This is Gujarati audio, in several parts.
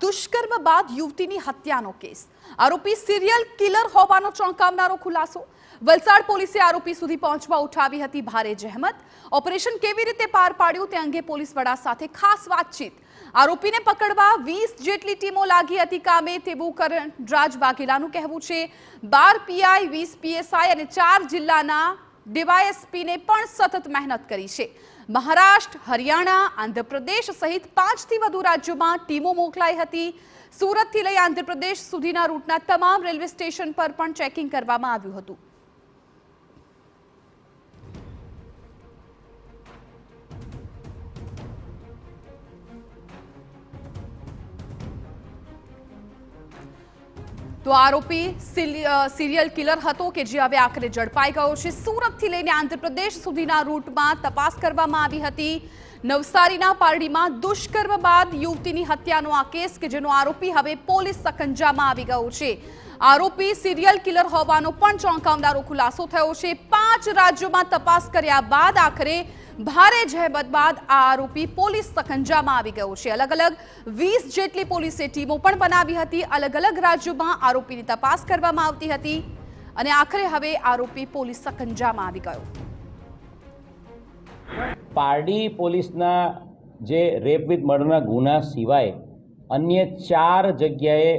દુષ્કર્મ બાદ યુવતીની હત્યાનો કેસ। આરોપી સિરિયલ કિલર હોવાનો ચોંકાવનારો ખુલાસો। વલસાડ પોલીસે આરોપી સુધી પહોંચવા ઉઠાવી હતી ભારે જહેમત। ઓપરેશન કેવી રીતે પાર પાડ્યું તે અંગે પોલીસ વડા સાથે ખાસ વાતચીત। આરોપીને પકડવા 20 જેટલી ટીમો લાગી હતી કામે તેવું કરણરાજ વાઘેલાનું કહેવું છે। 12 પીઆઈ 20 પીએસઆઈ અને 4 જિલ્લાના ડીવાયએસપીને પણ સતત મહેનત કરી છે। મહારાષ્ટ્ર, હરિયાણા, આંધ્રપ્રદેશ સહિત 5થી વધુ રાજ્યોમાં ટીમો મોકલાઈ હતી। સુરતથી લઈ આંધ્રપ્રદેશ સુધીના રૂટના તમામ રેલવે સ્ટેશન પર પણ ચેકિંગ કરવામાં આવ્યું હતું। તો આરોપી સિરિયલ કિલર હતો કે જે હવે આખરે ઝડપાઈ ગયો છે। સુરતથી લઈને આંધ્રપ્રદેશ સુધીના રૂટમાં તપાસ કરવામાં આવી હતી। નવસારીના પારડીમાં દુષ્કર્મ બાદ યુવતીની હત્યાનો આ કેસ કે જેનો આરોપી હવે પોલીસ સકંજામાં આવી ગયો છે। આરોપી સિરિયલ કિલર હોવાનો પણ ચોંકાવનારો ખુલાસો થયો છે। 5 રાજ્યોમાં તપાસ કર્યા બાદ આખરે ભારે જહેમત બાદ આ આરોપી પોલીસ સકંજામાં આવી ગયો છે। અલગ અલગ 20 જેટલી પોલીસે ટીમો પણ બનાવી હતી। અલગ અલગ રાજ્યોમાં આરોપીની તપાસ કરવામાં આવતી હતી અને આખરે હવે આરોપી પોલીસ સકંજામાં આવી ગયો। પારડી પોલીસના જે રેપ વિથ મર્ડરના ગુના સિવાય અન્ય 4 જગ્યાએ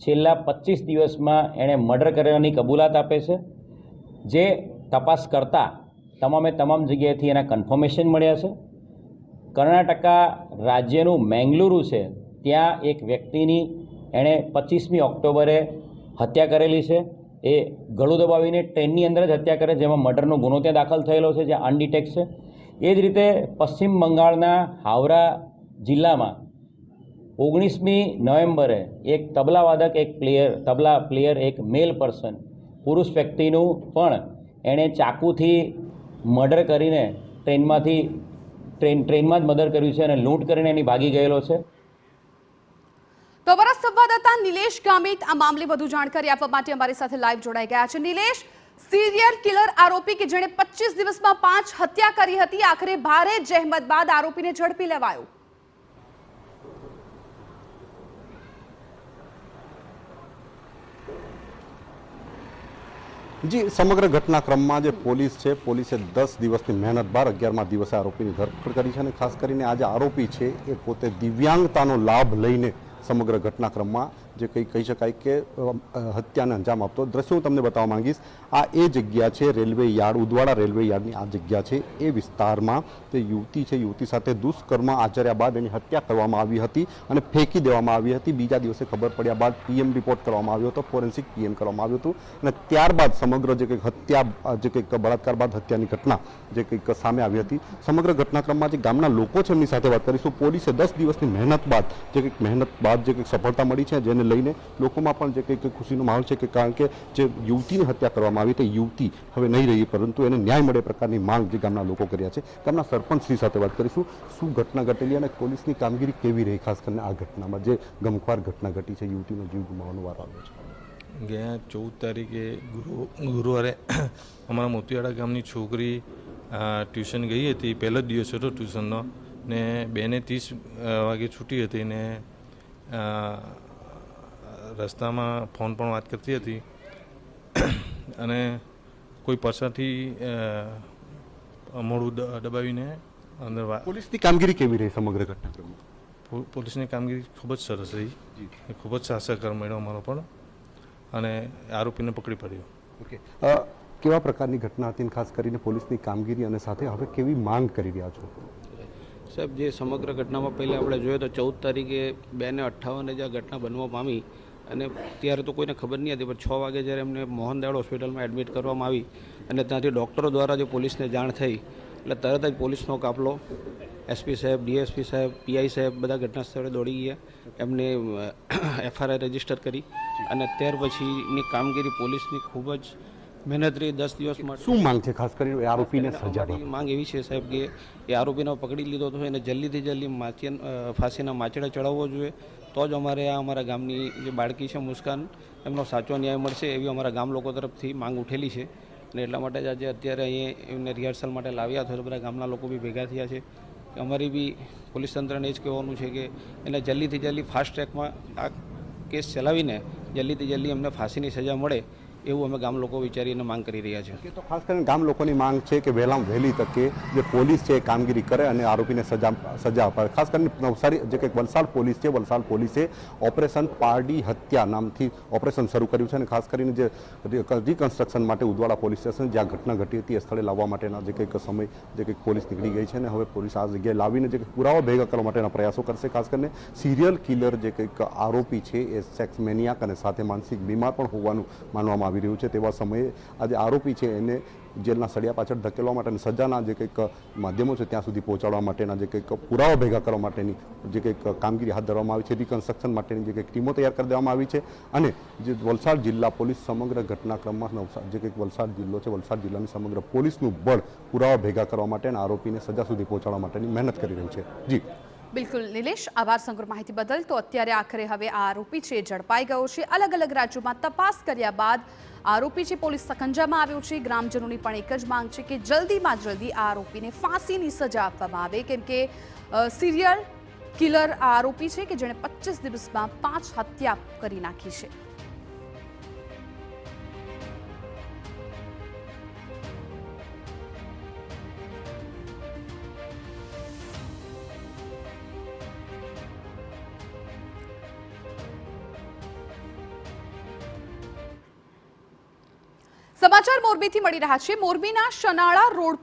છેલ્લા 25 દિવસમાં એણે મર્ડર કરવાની કબૂલાત આપે છે। જે તપાસ કરતા તમામે તમામ જગ્યાએથી એના કન્ફર્મેશન મળ્યા છે। કર્ણાટકા રાજ્યનું મેંગલુરુ છે, ત્યાં એક વ્યક્તિની એણે 25મી ઓક્ટોબરે હત્યા કરેલી છે। એ ગળું દબાવીને ટ્રેનની અંદર જ હત્યા કરે, જેમાં મર્ડરનો ગુનો ત્યાં દાખલ થયેલો છે, જે અનડિટેક્ટ છે। એ જ રીતે પશ્ચિમ બંગાળના હાવરા જિલ્લામાં 19મી નવેમ્બરે એક તબલાવાદક, એક તબલા પ્લેયર, એક મેલ પર્સન, પુરુષ વ્યક્તિનું પણ એણે ચાકુથી મર્ડર કરીને ટ્રેનમાં જ મર્ડર કર્યું છે અને લૂંટ કરીને એની ભાગી ગયેલો છે। તો અમારા સંવાદદાતા નિલેશ ગામિત આ મામલે વધુ જાણકારી આપવા માટે અમારી સાથે લાઈવ જોડાઈ ગયા છે। નિલેશ, સિરિયલ કિલર આરોપી કે જેણે 25 દિવસમાં 5 હત્યા કરી હતી, આખરે ભારે જહેમત બાદ આરોપીને ઝડપી લેવાયો। जी, समग्र घटनाक्रमમાં જે પોલીસ છે, પોલીસે 10 દિવસની મહેનત બાદ 11મા દિવસે આરોપીની ધરપકડ કરી છે અને ખાસ કરીને આ જે આરોપી છે એ પોતે દિવ્યાંગતાનો લાભ લઈને સમગ્ર ઘટનાક્રમમાં જે કંઈ કહી શકાય કે હત્યાને અંજામ આપતો। દ્રશ્યો હું તમને બતાવવા માંગીશ। આ એ જગ્યા છે રેલવે યાર્ડ, ઉદવાડા રેલવે યાર્ડની આ જગ્યા છે। એ વિસ્તારમાં તે યુવતી છે, યુવતી સાથે દુષ્કર્મ આચર્યા બાદ એની હત્યા કરવામાં આવી હતી અને ફેંકી દેવામાં આવી હતી। બીજા દિવસે ખબર પડ્યા બાદ પીએમ રિપોર્ટ કરવામાં આવ્યો હતો, ફોરેન્સિક પીએમ કરવામાં આવ્યું હતું અને ત્યારબાદ સમગ્ર જે કંઈક હત્યા, જે કંઈક બળાત્કાર બાદ હત્યાની ઘટના જે કંઈક સામે આવી હતી। સમગ્ર ઘટનાક્રમમાં જે ગામના લોકો છે એમની સાથે વાત કરીશું। પોલીસે 10 દિવસની મહેનત બાદ જે કંઈક સફળતા મળી છે, જેને લઈને લોકોમાં પણ જે કંઈક ખુશીનો માહોલ છે કે કારણ કે જે યુવતીની હત્યા કરવામાં આવી તે યુવતી હવે નહીં રહી, પરંતુ એને ન્યાય મળે પ્રકારની માંગ જે ગામના લોકો કર્યા છે। ગામના સરપંચશ્રી સાથે વાત કરીશું। શું ઘટના ઘટેલી અને પોલીસની કામગીરી કેવી રહી, ખાસ કરીને આ ઘટનામાં જે ગમખ્વાર ઘટના ઘટી છે, યુવતીનો જીવ ગુમાવવાનો વારો આવ્યો છે? ગયા 14 તારીખે ગુરુવારે અમારા મોતીવાડા ગામની છોકરી ટ્યુશન ગઈ હતી। પહેલો જ દિવસ હતો ટ્યુશનનો ને 2:30 વાગે છૂટી હતી ને રસ્તામાં ફોન પણ વાત કરતી હતી અને કોઈ પાસેથી મોઢું દબાવીને અંદર। પોલીસની કામગીરી કેવી રહી સમગ્ર ઘટનાક્રમમાં? પોલીસની કામગીરી ખૂબ જ સરસ રહી, ખૂબ જ સહકાર મળ્યો અમારો પણ અને આરોપીને પકડી પાડ્યો। ઓકે, કેવા પ્રકારની ઘટના હતી ખાસ કરીને પોલીસની કામગીરી અને સાથે હવે કેવી માંગ કરી રહ્યા છો? સાહેબ, જે સમગ્ર ઘટનામાં પહેલાં આપણે જોઈએ તો 14 તારીખે 2:58 જે ઘટના બનવા પામી અને ત્યારે તો કોઈને ખબર નહીં હતી, પણ 6 વાગે જ્યારે એમને મોહનદાળ હોસ્પિટલમાં એડમિટ કરવામાં આવી અને ત્યાંથી ડૉક્ટરો દ્વારા જે પોલીસને જાણ થઈ એટલે તરત જ પોલીસનો કાફલો, એસપી સાહેબ, ડીએસપી સાહેબ, પીઆઈ સાહેબ બધા ઘટના સ્થળે દોડી ગયા। એમને એફઆઈઆર રજીસ્ટર કરી અને ત્યાર પછીની કામગીરી પોલીસની ખૂબ જ મહેનત રહી। 10 દિવસ માટે શું માંગ છે ખાસ કરીને આરોપીને સજા? માંગ એવી છે સાહેબ કે એ આરોપીને પકડી લીધો તો એને જલ્દીથી જલ્દી ફાંસીના માચડા ચડાવવો જોઈએ, તો જ અમારા ગામની જે બાળકી છે મુસ્કાન, એમનો સાચો ન્યાય મળશે એવી અમારા ગામ લોકો તરફથી માંગ ઉઠેલી છે અને એટલા માટે જ આજે અત્યારે અહીંયા એમને રિહર્સલ માટે લાવ્યા હતા। તો બધા ગામના લોકો બી ભેગા થયા છે કે અમારી બી પોલીસ તંત્રને જ કહેવાનું છે કે એને જલ્દીથી જલ્દી ફાસ્ટ ટ્રેકમાં આ કેસ ચલાવીને જલ્દીથી જલ્દી અમને ફાંસીની સજા મળે એવું અમે ગામ લોકો વિચારીને માંગ કરી રહ્યા છીએ. તો ખાસ કરીને ગામ લોકોની માંગ છે કે વહેલામાં વહેલી તકે જે પોલીસ છે એ કામગીરી કરે અને આરોપીને સજા અપાવે. ખાસ કરીને નવસારી જે કંઈક વલસાડ પોલીસ છે, વલસાડ પોલીસે ઓપરેશન પારડી હત્યા નામથી ઓપરેશન શરૂ કર્યું છે અને ખાસ કરીને જે રિકન્સ્ટ્રક્શન માટે ઉદવાડા પોલીસ સ્ટેશન જ્યાં ઘટના ઘટી હતી એ સ્થળે લાવવા માટેના જે કંઈક સમય જે કંઈક પોલીસ નીકળી ગઈ છે અને હવે પોલીસ આ જગ્યાએ લાવીને જે પુરાવા ભેગા કરવા માટેના પ્રયાસો કરશે. ખાસ કરીને સિરિયલ કિલર જે કંઈક આરોપી છે એ સેક્સ મેનિયાક અને સાથે માનસિક બીમાર પણ હોવાનું માનવામાં આવી રહ્યું છે. તેવા સમયે આજે આરોપી છે એને જેલના સળિયા પાછળ ધકેલવા માટે અને સજાના જે કંઈક માધ્યમો છે ત્યાં સુધી પહોંચાડવા માટેના જે કંઈક પુરાવા ભેગા કરવા માટેની જે કંઈક કામગીરી હાથ ધરવામાં આવી છે. રિકન્સ્ટ્રક્શન માટેની જે કંઈક ટીમો તૈયાર કરી દેવામાં આવી છે અને જે વલસાડ જિલ્લા પોલીસ સમગ્ર ઘટનાક્રમમાં જે કંઈક વલસાડ જિલ્લો છે, વલસાડ જિલ્લાની સમગ્ર પોલીસનું બળ પુરાવા ભેગા કરવા માટે અને આરોપીને સજા સુધી પહોંચાડવા માટેની મહેનત કરી રહ્યું છે. જી બિલકુલ નિલેશ, આભાર સમગ્ર માહિતી બદલ. તો અત્યારે આખરે હવે આ આરોપી છે ઝડપાઈ ગયો છે. અલગ અલગ રાજ્યોમાં તપાસ કર્યા બાદ આરોપી છે પોલીસ સકંજામાં આવ્યો છે. ગ્રામજનોની પણ એક જ માંગ છે કે જલ્દીમાં જલ્દી આ આરોપીને ફાંસીની સજા આપવામાં આવે, કેમ કે સિરિયલ કિલર આ આરોપી છે કે જેણે 25 દિવસમાં 5 હત્યા કરી નાખી છે. સમાચાર મોરબીથી મળી રહ્યા છે. મોરબીના શનાળા રોડ પર